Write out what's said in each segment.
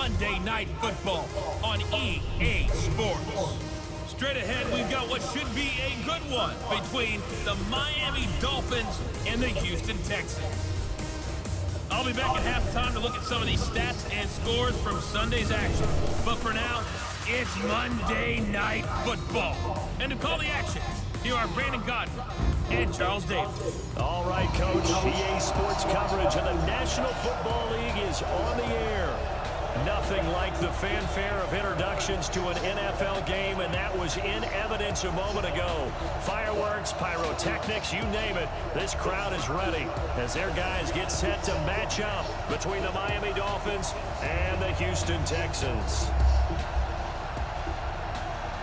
Monday Night Football on EA Sports. Straight ahead, we've got what should be a good one between the Miami Dolphins and the Houston Texans. I'll be back at halftime to look at some of these stats and scores from Sunday's action. But for now, it's Monday Night Football. And to call the action, here are Brandon Godwin and Charles Davis. All right, Coach. EA Sports coverage of the National Football League is on the air. Nothing like the fanfare of introductions to an NFL game, and that was in evidence a moment ago. Fireworks, pyrotechnics, you name it. This crowd is ready as their guys get set to match up between the Miami Dolphins and the Houston Texans.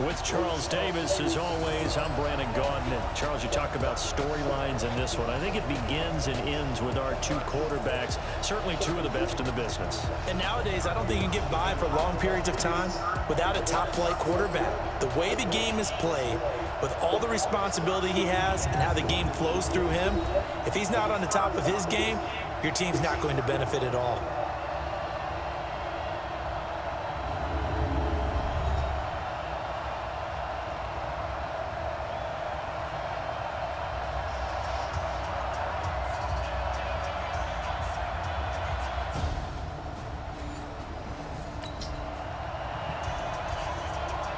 With Charles Davis, as always, I'm Brandon Gaudin. Charles, you talk about storylines in this one. I think it begins and ends with our two quarterbacks, certainly two of the best in the business. And nowadays, I don't think you can get by for long periods of time without a top-flight quarterback. The way the game is played, with all the responsibility he has and how the game flows through him, if he's not on the top of his game, your team's not going to benefit at all.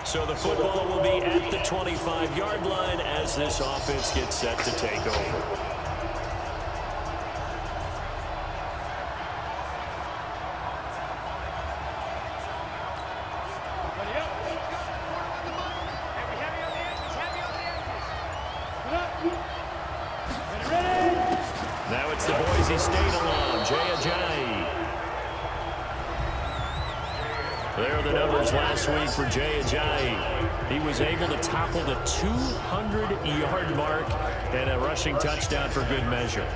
So the football will be at the 25-yard line as this offense gets set to take over. Now it's the Boise State alum, Jay Ajayi. There are the numbers last week for Jay Ajayi. He was able to topple the 200-yard mark and a rushing touchdown for good measure.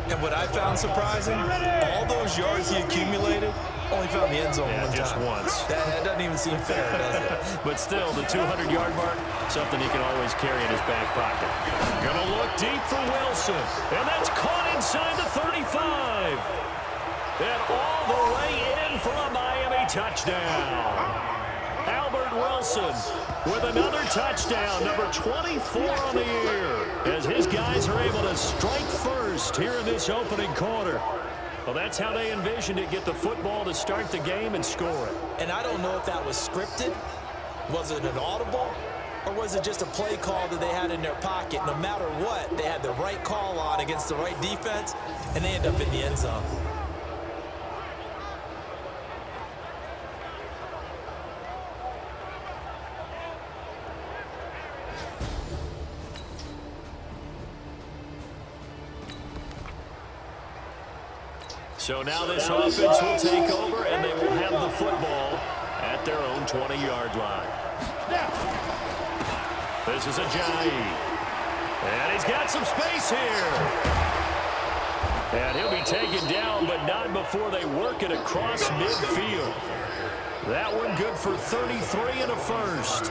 And what I found surprising, all those yards he accumulated, only found the end zone one just time. once. That doesn't even seem fair, does it? But still, the 200-yard mark, something he can always carry in his back pocket. Gonna look deep for Wilson, and that's caught inside the 35. And all the way in for a Miami touchdown. Albert Wilson with another touchdown, number 24 on the year, as his guys are able to strike first here in this opening quarter. Well, that's how they envisioned it, get the football to start the game and score it. And I don't know if that was scripted. Was it an audible? Or was it just a play call that they had in their pocket? No matter what, they had the right call on against the right defense, and they end up in the end zone. So now this offense will take over, and they will have the football at their own 20-yard line. This is Ajayi. And he's got some space here. And he'll be taken down, but not before they work it across midfield. That one good for 33 and a first.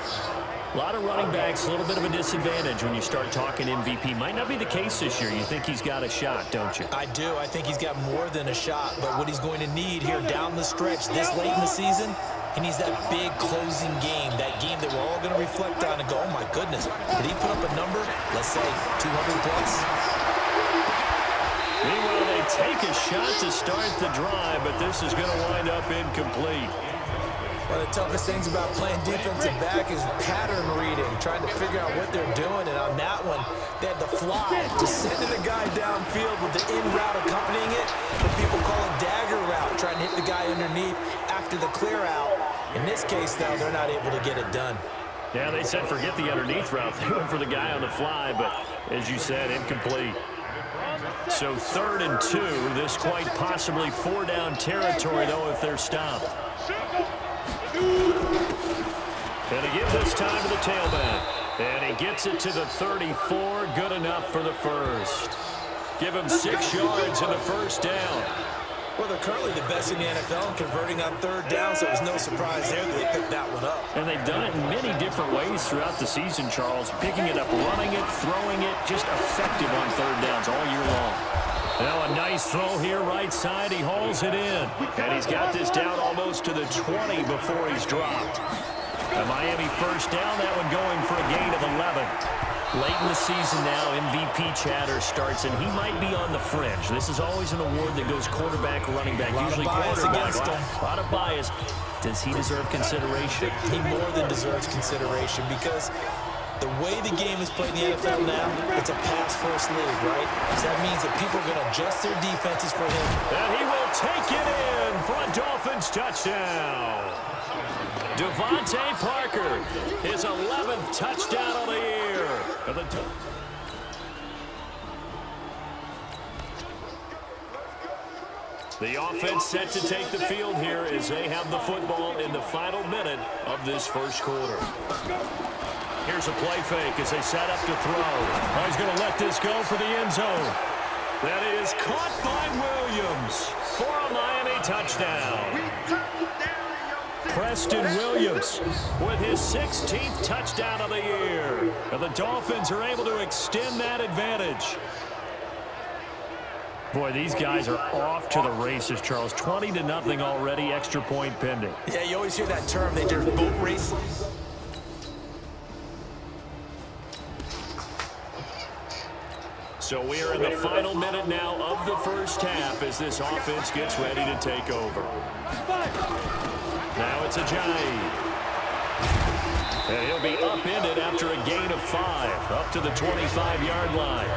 A lot of running backs, a little bit of a disadvantage when you start talking MVP. Might not be the case this year. You think he's got a shot, don't you? I do. I think he's got more than a shot. But what he's going to need here down the stretch this late in the season, he needs that big closing game, that game that we're all going to reflect on and go, oh, my goodness, did he put up a number, let's say, 200 plus? Meanwhile, they take a shot to start the drive, but this is going to wind up incomplete. One of the toughest things about playing defensive back is pattern reading, trying to figure out what they're doing. And on that one, they had the fly, just sending the guy downfield with the in route accompanying it. What people call a dagger route, trying to hit the guy underneath after the clear out. In this case, though, they're not able to get it done. Yeah, they said forget the underneath route. They went for the guy on the fly, but as you said, incomplete. So 3rd and 2. This quite possibly 4-down territory, though, if they're stopped. And he gives this time to the tailback. And he gets it to the 34. Good enough for the first. Give him 6 yards in the first down. Well, they're currently the best in the NFL in converting on 3rd down, so it was no surprise there that they picked that one up. And they've done it in many different ways throughout the season, Charles. Picking it up, running it, throwing it, just effective on 3rd downs all year long. Now a nice throw here right side. He hauls it in. And he's got this down almost to the 20 before he's dropped. A Miami first down, that one going for a gain of 11. Late in the season now, MVP chatter starts, and he might be on the fringe. This is always an award that goes quarterback, running back, usually quarterback. A lot of bias. Does he deserve consideration? He more than deserves consideration because the way the game is played in the NFL now, it's a pass-first league, right? So that means that people are going to adjust their defenses for him. And he will take it in for a Dolphins touchdown. Devontae Parker, his 11th touchdown of the year. The offense set to take the field here as they have the football in the final minute of this first quarter. Here's a play fake as they set up to throw. Oh, he's going to let this go for the end zone. That is caught by Williams for a Miami touchdown. Preston Williams with his 16th touchdown of the year. And the Dolphins are able to extend that advantage. Boy, these guys are off to the races, Charles. 20-0 already, extra point pending. Yeah, you always hear that term. They just boat race. So we are in the final minute now of the first half as this offense gets ready to take over. Now it's Ajayi. And he'll be upended after a gain of 5, up to the 25-yard line.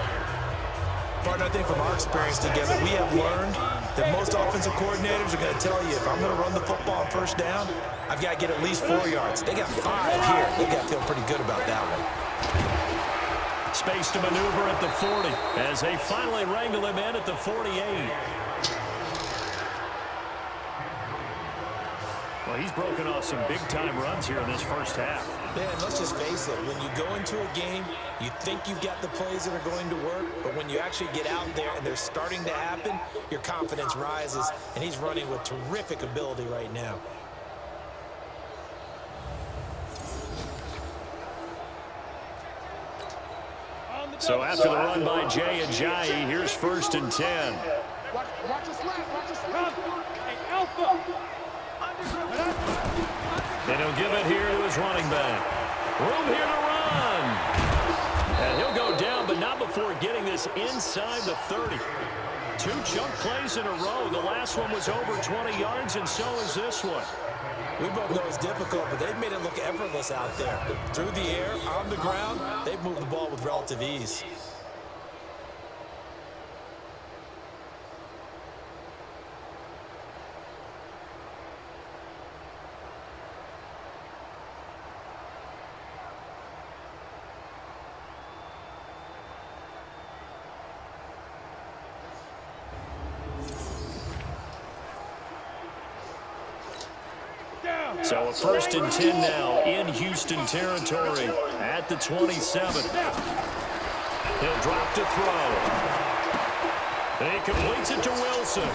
Partner, I think from our experience together, we have learned that most offensive coordinators are going to tell you, if I'm going to run the football on first down, I've got to get at least 4 yards. They got 5 here. They got to feel pretty good about that one. Space to maneuver at the 40 as they finally wrangle him in at the 48. Well, he's broken off some big-time runs here in this first half. Man, let's just face it. When you go into a game, you think you've got the plays that are going to work, but when you actually get out there and they're starting to happen, your confidence rises, and he's running with terrific ability right now. So after the run by Jay Ajayi, here's 1st and 10. Watch the slap. Watch the slap. Hey, Alpha. And he'll give it here to his running back. Room here to run. And he'll go down, but not before getting this inside the 30. 2 chunk plays in a row. The last one was over 20 yards, and so is this one. We both know it's difficult, but they've made it look effortless out there. Through the air, on the ground, they've moved the ball with relative ease. So a 1st and 10 now in Houston territory at the 27. He'll drop to throw. He completes it to Wilson.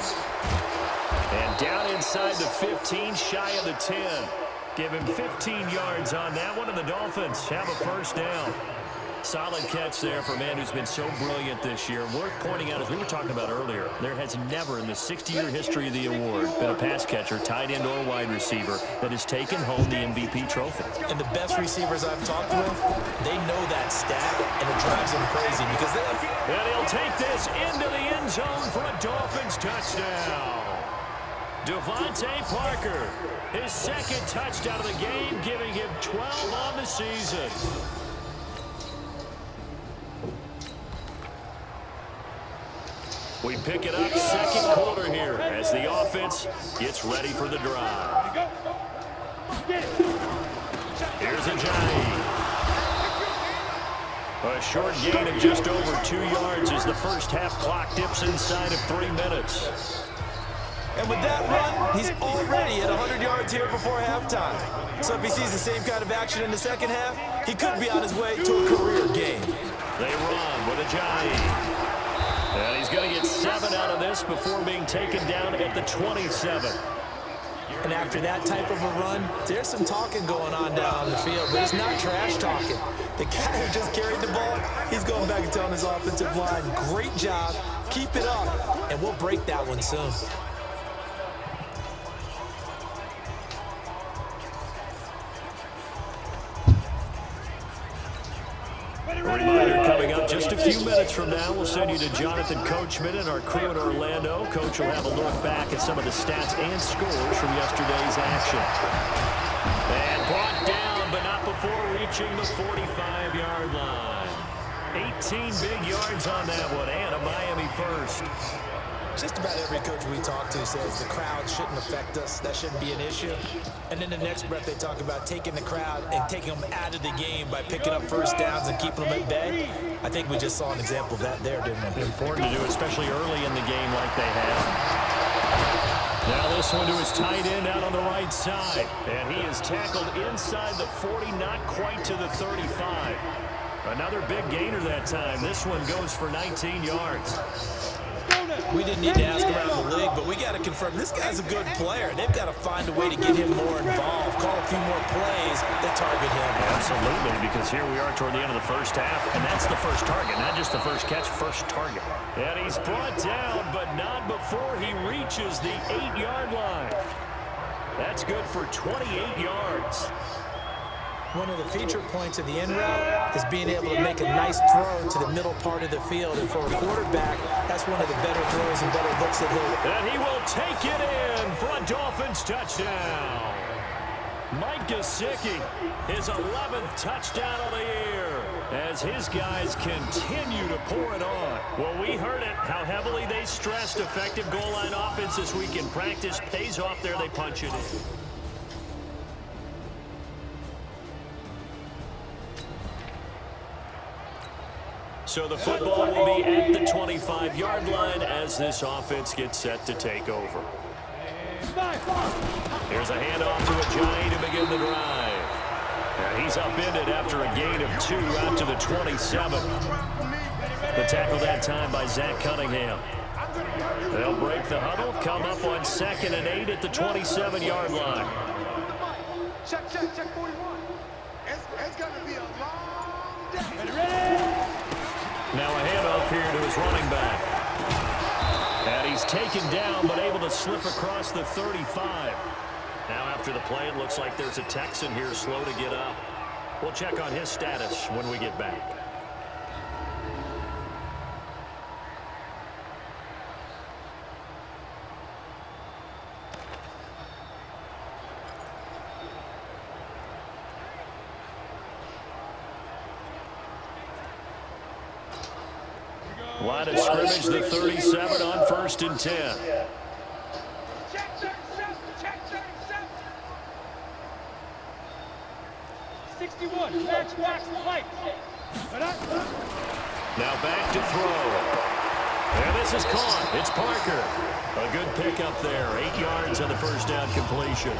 And down inside the 15, shy of the 10. Give him 15 yards on that one, and the Dolphins have a first down. Solid catch there for a man who's been so brilliant this year. Worth pointing out, as we were talking about earlier, there has never in the 60-year history of the award been a pass catcher, tight end, or wide receiver that has taken home the MVP trophy. And the best receivers I've talked with, they know that stat, and it drives them crazy because they have... And he'll take this into the end zone for a Dolphins touchdown. Devontae Parker, his 2nd touchdown of the game, giving him 12 on the season. We pick it up 2nd quarter here as the offense gets ready for the drive. Here's Ajayi. A short gain of just over 2 yards as the first half clock dips inside of 3 minutes. And with that run, he's already at 100 yards here before halftime. So if he sees the same kind of action in the second half, he could be on his way to a career game. They run with Ajayi. And he's going to get 7 out of this before being taken down at the 27. And after that type of a run, there's some talking going on down on the field, but it's not trash talking. The guy who just carried the ball, he's going back and telling his offensive line, great job, keep it up, and we'll break that one soon. Reminder coming up just a few minutes from now. We'll send you to Jonathan Coachman and our crew in Orlando. Coach will have a look back at some of the stats and scores from yesterday's action. And brought down, but not before reaching the 45-yard line. 18 big yards on that one, and a Miami first. Just about every coach we talk to says the crowd shouldn't affect us. That shouldn't be an issue. And then the next breath they talk about taking the crowd and taking them out of the game by picking up first downs and keeping them at bay. I think we just saw an example of that there, didn't we? Important to do, especially early in the game like they have. Now this one to his tight end out on the right side. And he is tackled inside the 40, not quite to the 35. Another big gainer that time. This one goes for 19 yards. We didn't need to ask around the league, but we got to confirm this guy's a good player. They've got to find a way to get him more involved, call a few more plays that target him. Absolutely, because here we are toward the end of the first half, and that's the first target, not just the first catch, first target. And he's brought down, but not before he reaches the 8-yard line. That's good for 28 yards. One of the feature points of the in route is being able to make a nice throw to the middle part of the field. And for a quarterback, that's one of the better throws and better looks that he'll. And he will take it in for a Dolphins touchdown. Mike Gesicki, his 11th touchdown of the year, as his guys continue to pour it on. Well, we heard it, how heavily they stressed effective goal line offense this week in practice. Pays off there, they punch it in. So the football will be at the 25-yard line as this offense gets set to take over. Here's a handoff to Ajayi to begin the drive. And he's upended after a gain of 2 out to the 27. The tackle that time by Zach Cunningham. They'll break the huddle, come up on 2nd and 8 at the 27-yard line. Check 41. It's going to be a long day. Now a handoff here to his running back. And he's taken down, but able to slip across the 35. Now after the play, it looks like there's a Texan here slow to get up. We'll check on his status when we get back. Line of scrimmage, the 37 on 1st and 10. Check 37. Check 37. 61. Match, light. Now back to throw. And this is caught. It's Parker. A good pickup there. 8 yards on the first down completion.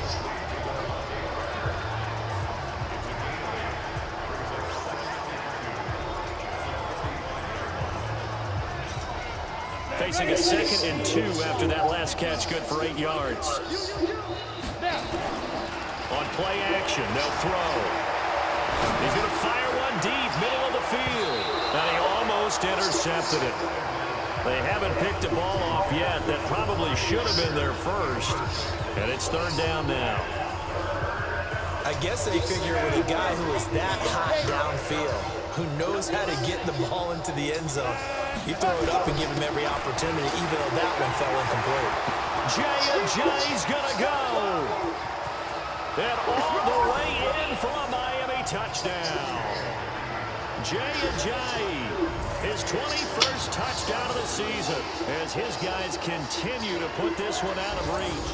Facing a 2nd and 2 after that last catch, good for 8 yards. On play action, they'll throw. He's going to fire one deep, middle of the field. And he almost intercepted it. They haven't picked a ball off yet. That probably should have been their first. And it's 3rd down now. I guess they figure with a guy who is that hot downfield, who knows how to get the ball into the end zone, you throw it up and give him every opportunity, even though that one fell incomplete. Jay's gonna go. And all the way in for a Miami touchdown. Ajayi, his 21st touchdown of the season, as his guys continue to put this one out of reach.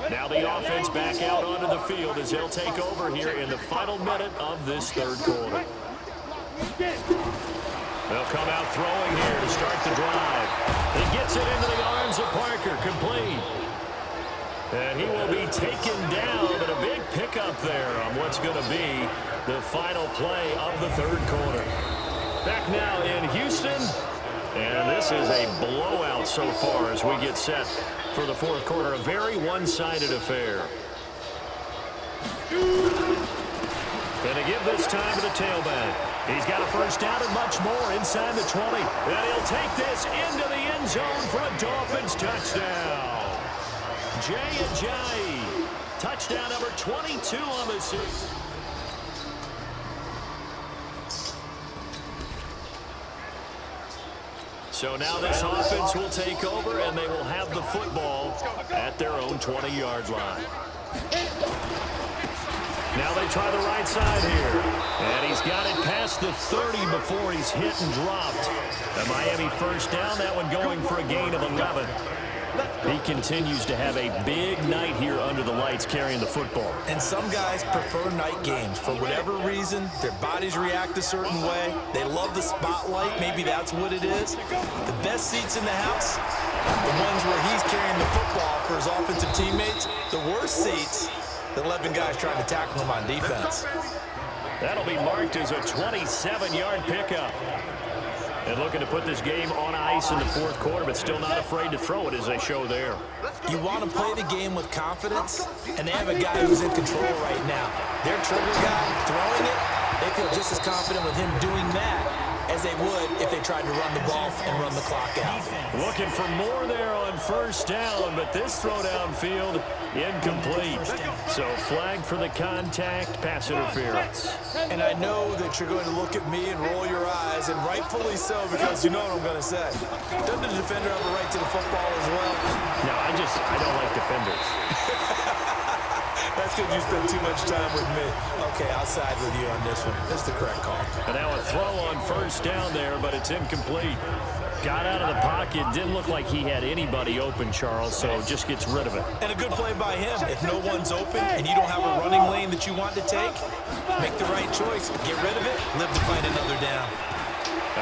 Now the offense back out onto the field as they'll take over here in the final minute of this 3rd quarter. They'll come out throwing here to start the drive. He gets it into the arms of Parker, complete. And he will be taken down, but a big pickup there on what's going to be the final play of the 3rd quarter. Back now in Houston, And this is a blowout so far as we get set for the fourth quarter. A very one-sided affair. Going to give this time to the tailback. He's got a first down and much more inside the 20. And he'll take this into the end zone for a Dolphins touchdown. Jay Ajayi. Touchdown number 22 on the season. So now this offense will take over, and they will have the football at their own 20-yard line. Now they try the right side here. And he's got it past the 30 before he's hit and dropped. A Miami first down, that one going for a gain of 11. He continues to have a big night here under the lights carrying the football. And some guys prefer night games. For whatever reason, their bodies react a certain way. They love the spotlight. Maybe that's what it is. The best seats in the house, the ones where he's carrying the football for his offensive teammates. The worst seats, the 11 guys trying to tackle him on defense. That'll be marked as a 27-yard pickup. And looking to put this game on ice in the fourth quarter, but still not afraid to throw it as they show there. You want to play the game with confidence, and they have a guy who's in control right now. Their trigger guy throwing it, they feel just as confident with him doing that as they would if they tried to run the ball and run the clock out. Looking for more there on first down, but this throw downfield incomplete. So flag for the contact, pass interference. And I know that you're going to look at me and roll your eyes, and rightfully so, because you know what I'm going to say. Doesn't the defender have a right to the football as well? No, I don't like defenders. That's because you spend too much time with me. Okay, I'll side with you on this one. That's the correct call. And now a throw on first down there, but it's incomplete. Got out of the pocket. Didn't look like he had anybody open, Charles, so just gets rid of it. And a good play by him. If no one's open and you don't have a running lane that you want to take, make the right choice. Get rid of it. Live to fight another down.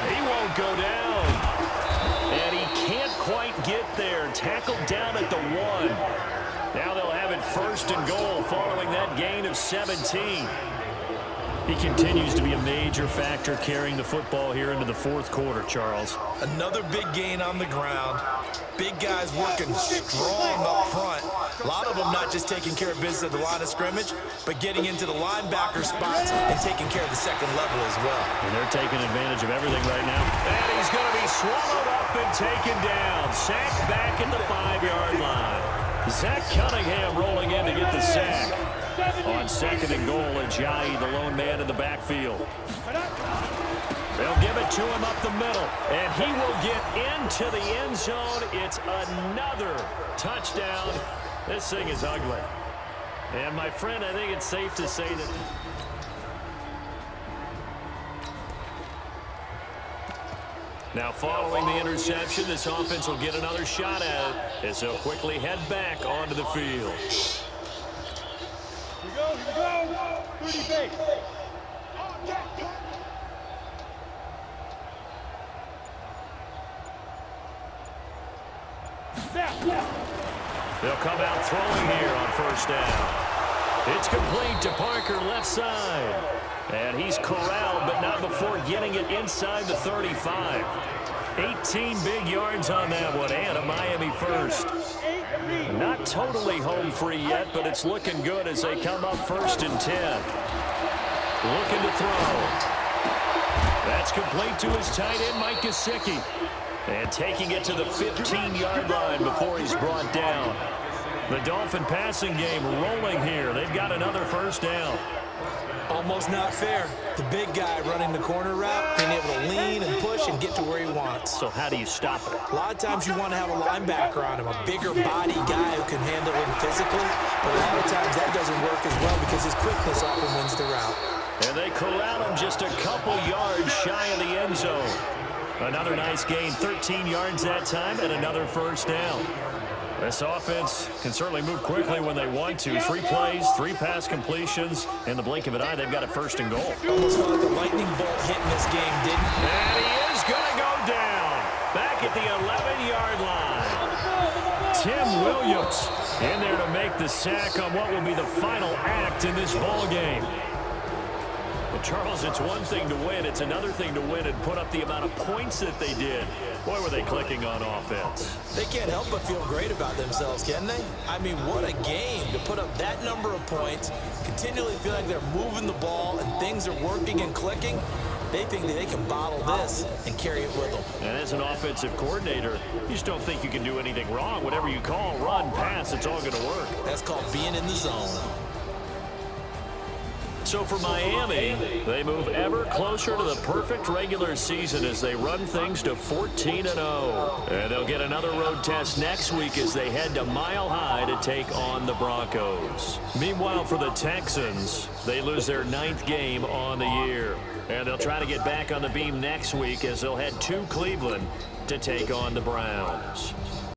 He won't go down. And he can't quite get there. Tackled down at the 1. Now they'll have it first and goal following that gain of 17. He continues to be a major factor carrying the football here into the fourth quarter, Charles. Another big gain on the ground. Big guys working strong up front. A lot of them not just taking care of business at the line of scrimmage, but getting into the linebacker spots and taking care of the second level as well. And they're taking advantage of everything right now. And he's going to be swallowed up and taken down. Sacked back at the 5-yard line. Zach Cunningham rolling in to get the sack. On second and goal, Ajayi, the lone man in the backfield. They'll give it to him up the middle, and he will get into the end zone. It's another touchdown. This thing is ugly. And, my friend, I think it's safe to say that... Now, following the interception, this offense will get another shot at it as they'll quickly head back onto the field. Here we go. 30 base. They'll come out throwing here on first down. It's complete to Parker, left side. And he's corralled, but not before getting it inside the 35. 18 big yards on that one, and a Miami first. Not totally home free yet, but it's looking good as they come up first and 10. Looking to throw. That's complete to his tight end, Mike Gesicki. And taking it to the 15-yard line before he's brought down. The Dolphin passing game rolling here. They've got another first down. Almost not fair. The big guy running the corner route, being able to lean and push and get to where he wants. So how do you stop it? A lot of times you want to have a linebacker on him, a bigger body guy who can handle him physically. But a lot of times that doesn't work as well because his quickness often wins the route. And they corral him just a couple yards shy of the end zone. Another nice gain, 13 yards that time, and another first down. This offense can certainly move quickly when they want to. 3 plays, 3 pass completions. In the blink of an eye, they've got it first and goal. Almost felt like a lightning bolt hit in this game, didn't it? And he is going to go down. Back at the 11-yard line. Tim Williams in there to make the sack on what will be the final act in this ball game. Well, Charles, it's one thing to win. It's another thing to win and put up the amount of points that they did. Boy, were they clicking on offense. They can't help but feel great about themselves, can they? I mean, what a game to put up that number of points, continually feel like they're moving the ball and things are working and clicking. They think that they can bottle this and carry it with them. And as an offensive coordinator, you just don't think you can do anything wrong. Whatever you call, run, pass, it's all going to work. That's called being in the zone. So for Miami, they move ever closer to the perfect regular season as they run things to 14-0. And they'll get another road test next week as they head to Mile High to take on the Broncos. Meanwhile, for the Texans, they lose their 9th game on the year. And they'll try to get back on the beam next week as they'll head to Cleveland to take on the Browns.